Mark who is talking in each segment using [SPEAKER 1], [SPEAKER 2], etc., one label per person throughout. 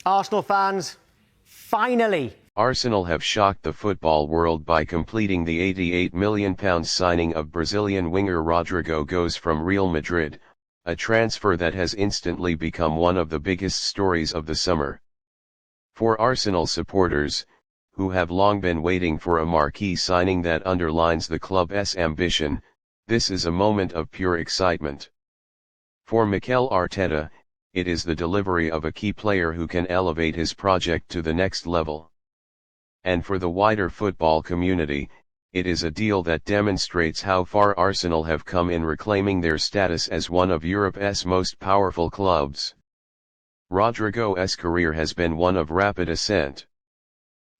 [SPEAKER 1] Arsenal fans, finally!
[SPEAKER 2] Arsenal have shocked the football world by completing the £88 million signing of Brazilian winger Rodrygo Goes from Real Madrid, a transfer that has instantly become one of the biggest stories of the summer. For Arsenal supporters, who have long been waiting for a marquee signing that underlines the club's ambition, this is a moment of pure excitement. For Mikel Arteta, it is the delivery of a key player who can elevate his project to the next level. And for the wider football community, it is a deal that demonstrates how far Arsenal have come in reclaiming their status as one of Europe's most powerful clubs. Rodrygo's career has been one of rapid ascent.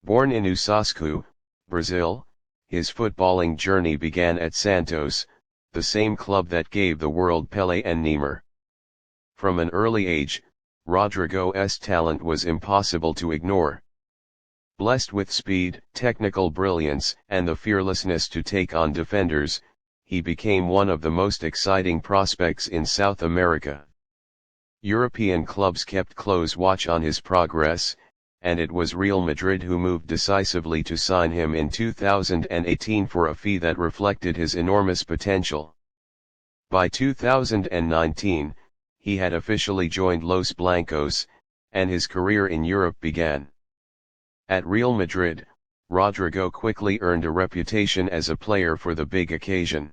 [SPEAKER 2] Born in Osasco, Brazil, his footballing journey began at Santos, the same club that gave the world Pelé and Neymar. From an early age, Rodrygo's talent was impossible to ignore. Blessed with speed, technical brilliance, and the fearlessness to take on defenders, he became one of the most exciting prospects in South America. European clubs kept close watch on his progress, and it was Real Madrid who moved decisively to sign him in 2018 for a fee that reflected his enormous potential. By 2019, he had officially joined Los Blancos, and his career in Europe began. At Real Madrid, Rodrygo quickly earned a reputation as a player for the big occasion.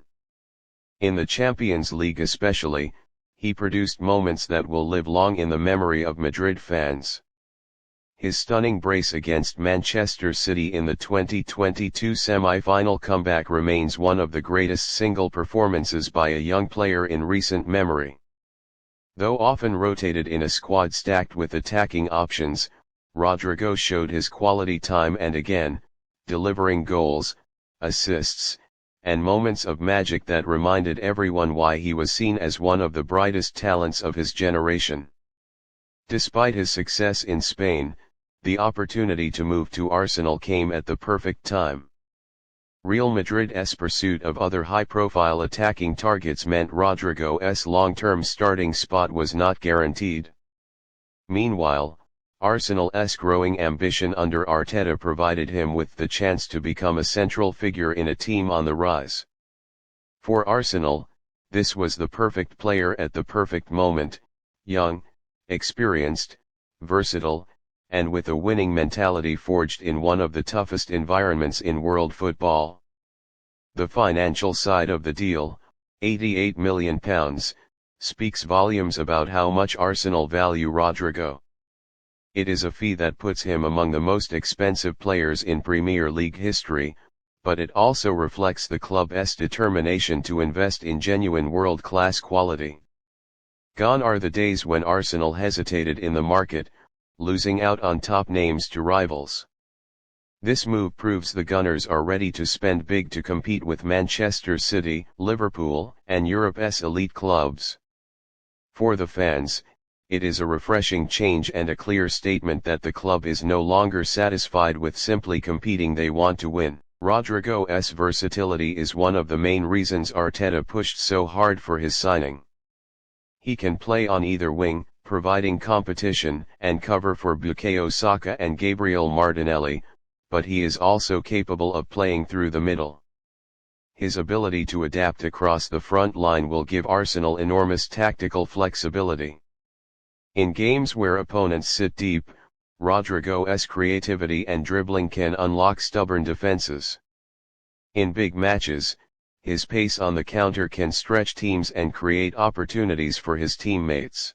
[SPEAKER 2] In the Champions League especially, he produced moments that will live long in the memory of Madrid fans. His stunning brace against Manchester City in the 2022 semi-final comeback remains one of the greatest single performances by a young player in recent memory. Though often rotated in a squad stacked with attacking options, Rodrygo showed his quality time and again, delivering goals, assists, and moments of magic that reminded everyone why he was seen as one of the brightest talents of his generation. Despite his success in Spain, the opportunity to move to Arsenal came at the perfect time. Real Madrid's pursuit of other high-profile attacking targets meant Rodrygo's long-term starting spot was not guaranteed. Meanwhile, Arsenal's growing ambition under Arteta provided him with the chance to become a central figure in a team on the rise. For Arsenal, this was the perfect player at the perfect moment: young, experienced, versatile, and with a winning mentality forged in one of the toughest environments in world football. The financial side of the deal, £88 million, speaks volumes about how much Arsenal value Rodrygo. It is a fee that puts him among the most expensive players in Premier League history, but it also reflects the club's determination to invest in genuine world-class quality. Gone are the days when Arsenal hesitated in the market, losing out on top names to rivals. This move proves the Gunners are ready to spend big to compete with Manchester City, Liverpool, and Europe's elite clubs. For the fans, it is a refreshing change and a clear statement that the club is no longer satisfied with simply competing; they want to win. Rodrygo's versatility is one of the main reasons Arteta pushed so hard for his signing. He can play on either wing, providing competition and cover for Bukayo Saka and Gabriel Martinelli, but he is also capable of playing through the middle. His ability to adapt across the front line will give Arsenal enormous tactical flexibility. In games where opponents sit deep, Rodrygo's creativity and dribbling can unlock stubborn defenses. In big matches, his pace on the counter can stretch teams and create opportunities for his teammates.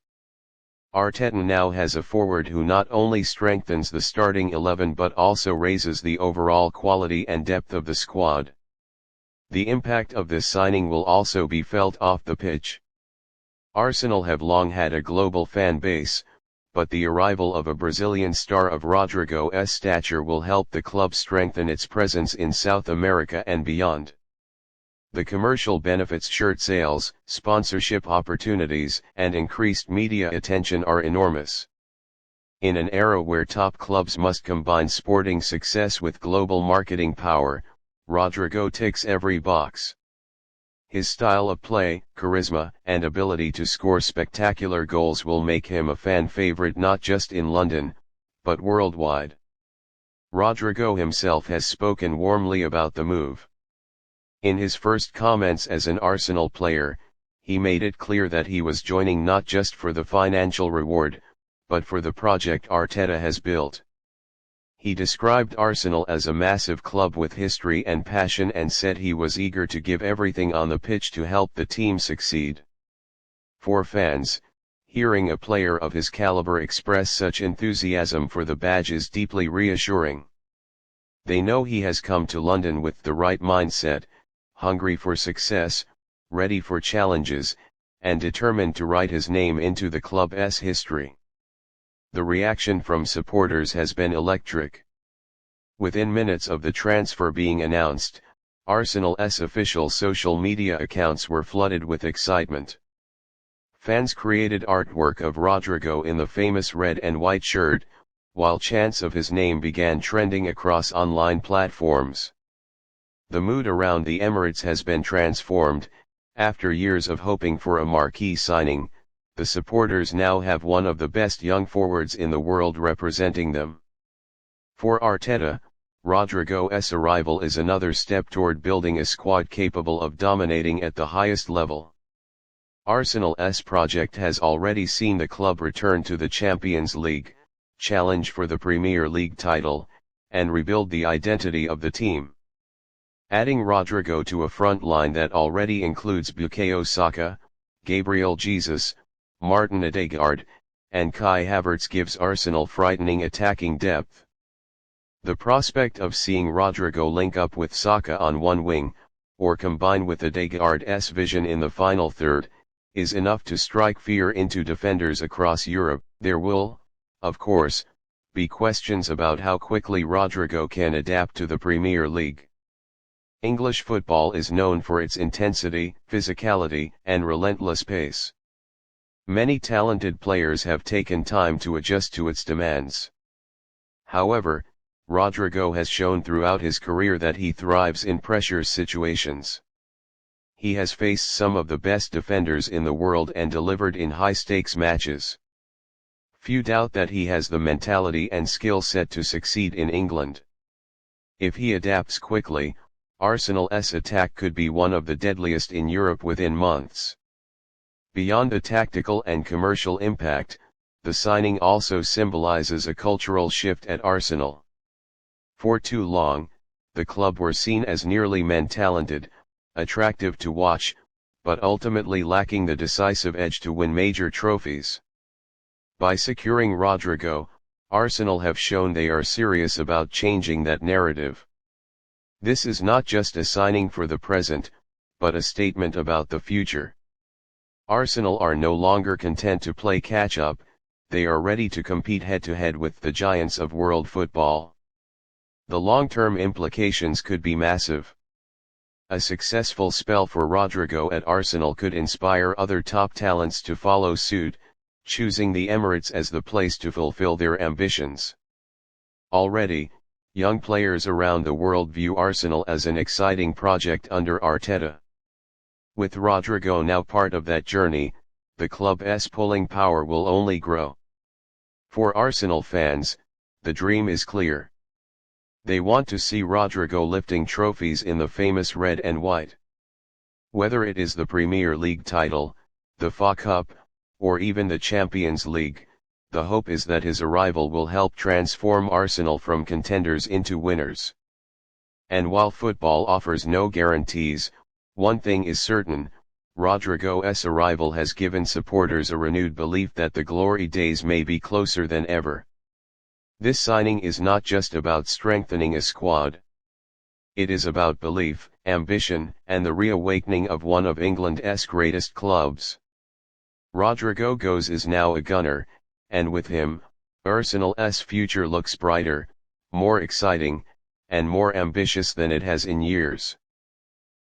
[SPEAKER 2] Arteta now has a forward who not only strengthens the starting 11 but also raises the overall quality and depth of the squad. The impact of this signing will also be felt off the pitch. Arsenal have long had a global fan base, but the arrival of a Brazilian star of Rodrygo's stature will help the club strengthen its presence in South America and beyond. The commercial benefits: shirt sales, sponsorship opportunities, and increased media attention are enormous. In an era where top clubs must combine sporting success with global marketing power, Rodrygo ticks every box. His style of play, charisma, and ability to score spectacular goals will make him a fan favorite not just in London, but worldwide. Rodrygo himself has spoken warmly about the move. In his first comments as an Arsenal player, he made it clear that he was joining not just for the financial reward, but for the project Arteta has built. He described Arsenal as a massive club with history and passion and said he was eager to give everything on the pitch to help the team succeed. For fans, hearing a player of his caliber express such enthusiasm for the badge is deeply reassuring. They know he has come to London with the right mindset, hungry for success, ready for challenges, and determined to write his name into the club's history. The reaction from supporters has been electric. Within minutes of the transfer being announced, Arsenal's official social media accounts were flooded with excitement. Fans created artwork of Rodrygo in the famous red and white shirt, while chants of his name began trending across online platforms. The mood around the Emirates has been transformed. After years of hoping for a marquee signing, the supporters now have one of the best young forwards in the world representing them. For Arteta, Rodrygo's arrival is another step toward building a squad capable of dominating at the highest level. Arsenal's project has already seen the club return to the Champions League, challenge for the Premier League title, and rebuild the identity of the team. Adding Rodrygo to a front line that already includes Bukayo Saka, Gabriel Jesus, Martin Ødegaard, and Kai Havertz gives Arsenal frightening attacking depth. The prospect of seeing Rodrygo link up with Saka on one wing, or combine with Ødegaard's vision in the final third, is enough to strike fear into defenders across Europe. There will, of course, be questions about how quickly Rodrygo can adapt to the Premier League. English football is known for its intensity, physicality, and relentless pace. Many talented players have taken time to adjust to its demands. However, Rodrygo has shown throughout his career that he thrives in pressure situations. He has faced some of the best defenders in the world and delivered in high-stakes matches. Few doubt that he has the mentality and skill set to succeed in England. If he adapts quickly, Arsenal's attack could be one of the deadliest in Europe within months. Beyond a tactical and commercial impact, the signing also symbolizes a cultural shift at Arsenal. For too long, the club were seen as nearly men-talented, attractive to watch, but ultimately lacking the decisive edge to win major trophies. By securing Rodrygo, Arsenal have shown they are serious about changing that narrative. This is not just a signing for the present, but a statement about the future. Arsenal are no longer content to play catch-up, they are ready to compete head-to-head with the giants of world football. The long-term implications could be massive. A successful spell for Rodrygo at Arsenal could inspire other top talents to follow suit, choosing the Emirates as the place to fulfill their ambitions. Already, young players around the world view Arsenal as an exciting project under Arteta. With Rodrygo now part of that journey, the club's pulling power will only grow. For Arsenal fans, the dream is clear. They want to see Rodrygo lifting trophies in the famous red and white. Whether it is the Premier League title, the FA Cup, or even the Champions League, the hope is that his arrival will help transform Arsenal from contenders into winners. And while football offers no guarantees, one thing is certain, Rodrygo's arrival has given supporters a renewed belief that the glory days may be closer than ever. This signing is not just about strengthening a squad. It is about belief, ambition, and the reawakening of one of England's greatest clubs. Rodrygo Goes is now a gunner, and with him, Arsenal's future looks brighter, more exciting, and more ambitious than it has in years.